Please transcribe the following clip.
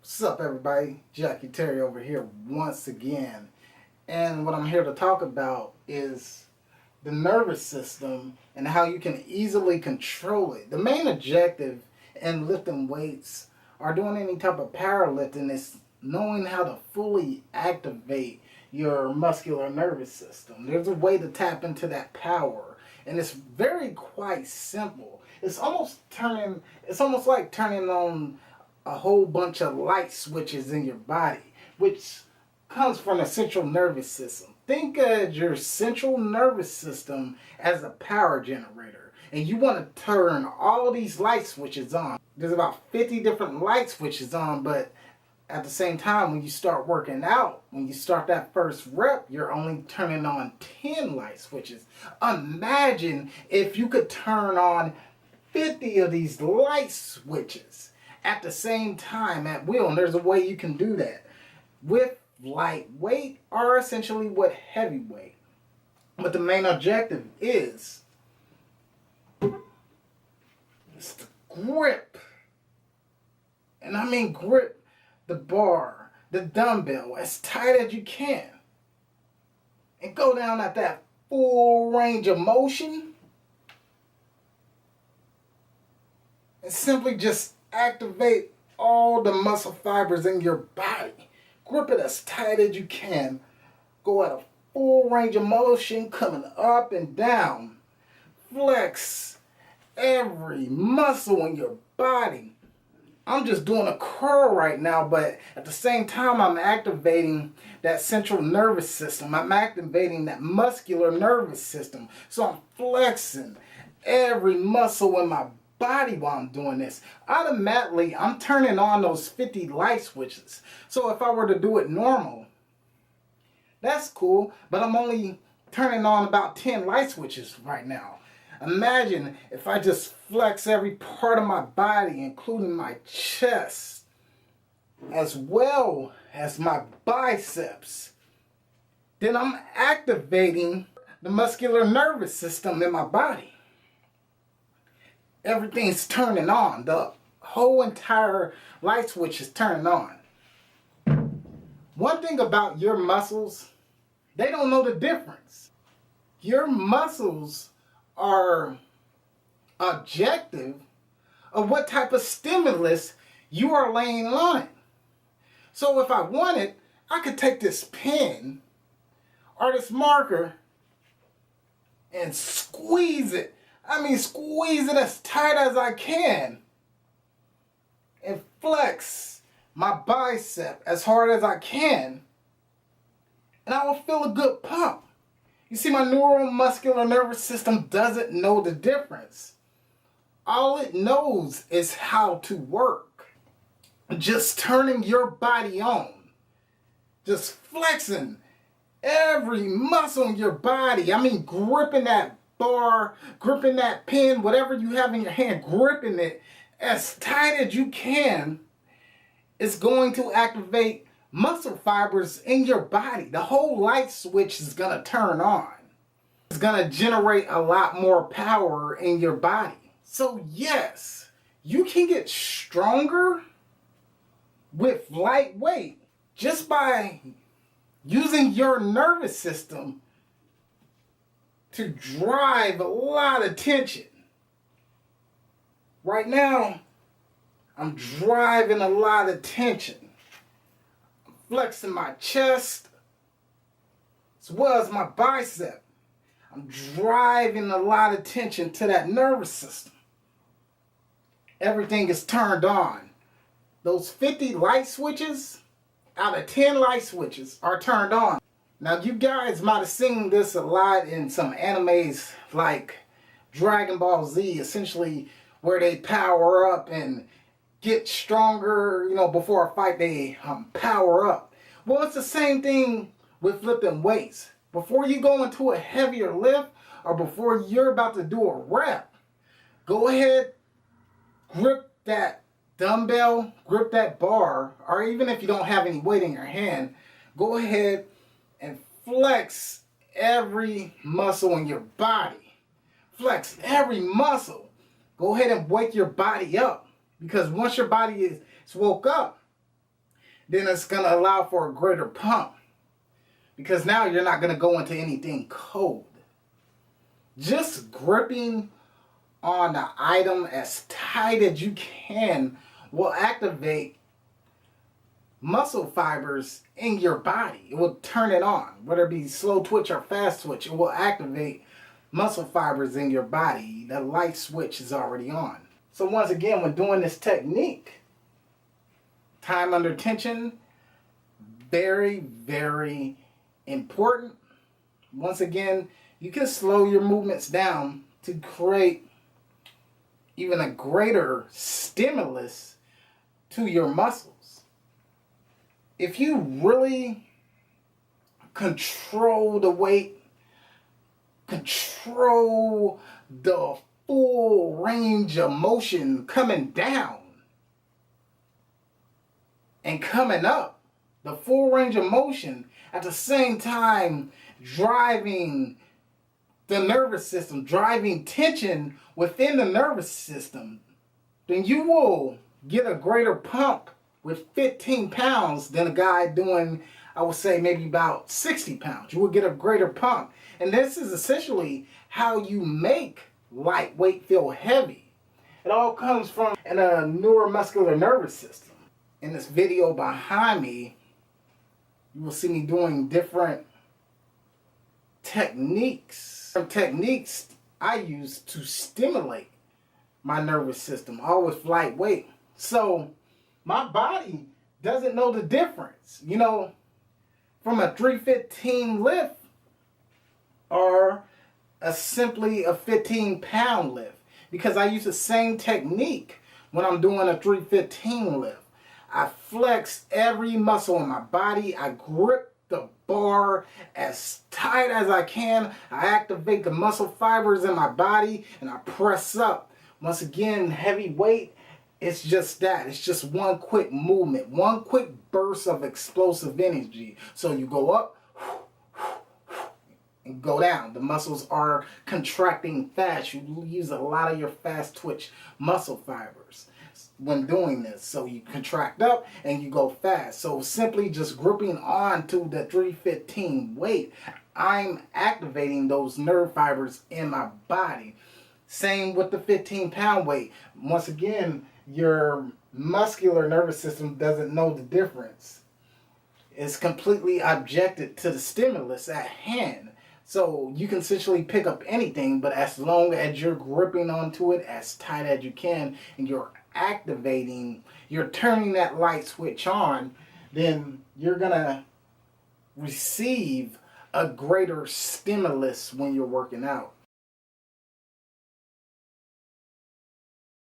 What's up, everybody? Jackie Terry over here once again. And what I'm here to talk about is the nervous system and how you can easily control it. The main objective in lifting weights or doing any type of powerlifting is knowing how to fully activate your muscular nervous system. There's a way to tap into that power, and it's quite simple. It's almost like turning on a whole bunch of light switches in your body, which comes from the central nervous system. Think of your central nervous system as a power generator, and you want to turn all these light switches on. There's about 50 different light switches on, but at the same time, when you start working out, when you start that first rep, you're only turning on 10 light switches. Imagine if you could turn on 50 of these light switches at the same time at will. And there's a way you can do that with lightweight or essentially with heavyweight. But the main objective is to grip. And I mean grip the bar, the dumbbell as tight as you can. And go down at that full range of motion. And simply just activate all the muscle fibers in your body. Grip it as tight as you can. Go at a full range of motion, coming up and down. Flex every muscle in your body. I'm just doing a curl right now, but at the same time, I'm activating that central nervous system. I'm activating that muscular nervous system. So I'm flexing every muscle in my body while I'm doing this. Automatically, I'm turning on those 50 light switches. So if I were to do it normal, that's cool, but I'm only turning on about 10 light switches right now. Imagine if I just flex every part of my body, including my chest, as well as my biceps. Then I'm activating the muscular nervous system in my body. Everything's turning on. The whole entire light switch is turning on. One thing about your muscles, they don't know the difference. Your muscles are objective of what type of stimulus you are laying on it. So if I wanted, I could take this pen or this marker and squeeze it. Squeeze it as tight as I can and flex my bicep as hard as I can, and I will feel a good pump. You see, my neuromuscular nervous system doesn't know the difference. All it knows is how to work. Just turning your body on. Just flexing every muscle in your body. Gripping that bar, gripping that pen, whatever you have in your hand, gripping it as tight as you can is going to activate muscle fibers in your body. The whole light switch is going to turn on. It's going to generate a lot more power in your body. So yes, you can get stronger with lightweight just by using your nervous system to drive a lot of tension. Right now, I'm driving a lot of tension. I'm flexing my chest as well as my bicep. I'm driving a lot of tension to that nervous system. Everything is turned on. Those 50 light switches out of 10 light switches are turned on. Now, you guys might have seen this a lot in some animes like Dragon Ball Z, essentially where they power up and get stronger, before a fight they power up. Well, it's the same thing with lifting weights. Before you go into a heavier lift or before you're about to do a rep, go ahead, grip that dumbbell, grip that bar, or even if you don't have any weight in your hand, go ahead and flex every muscle in your body. Flex every muscle. Go ahead and wake your body up, because once your body is woke up, then it's going to allow for a greater pump. Because now you're not going to go into anything cold. Just gripping on the item as tight as you can will activate muscle fibers in your body. It will turn it on. Whether it be slow twitch or fast twitch, it will activate muscle fibers in your body. The light switch is already on. So once again, when doing this technique, time under tension, very, very important. Once again, you can slow your movements down to create even a greater stimulus to your muscles. If you really control the weight, control the full range of motion coming down and coming up, the full range of motion, at the same time driving the nervous system, driving tension within the nervous system, then you will get a greater pump with 15 pounds than a guy doing, I would say, maybe about 60 pounds. You will get a greater pump. And this is essentially how you make lightweight feel heavy. It all comes from a neuromuscular nervous system. In this video behind me, you will see me doing different techniques. Some techniques I use to stimulate my nervous system, all with lightweight. So my body doesn't know the difference, you know, from a 315 lift or simply a 15-pound lift, because I use the same technique when I'm doing a 315 lift. I flex every muscle in my body. I grip the bar as tight as I can. I activate the muscle fibers in my body and I press up. Once again, heavy weight, it's just that. It's just one quick movement, one quick burst of explosive energy. So you go up and go down. The muscles are contracting fast. You use a lot of your fast twitch muscle fibers when doing this. So you contract up and you go fast. So simply just gripping on to the 315 weight, I'm activating those nerve fibers in my body. Same with the 15-pound weight. Once again, your muscular nervous system doesn't know the difference. It's completely objected to the stimulus at hand. So you can essentially pick up anything, but as long as you're gripping onto it as tight as you can and you're activating, you're turning that light switch on, then you're gonna receive a greater stimulus when you're working out.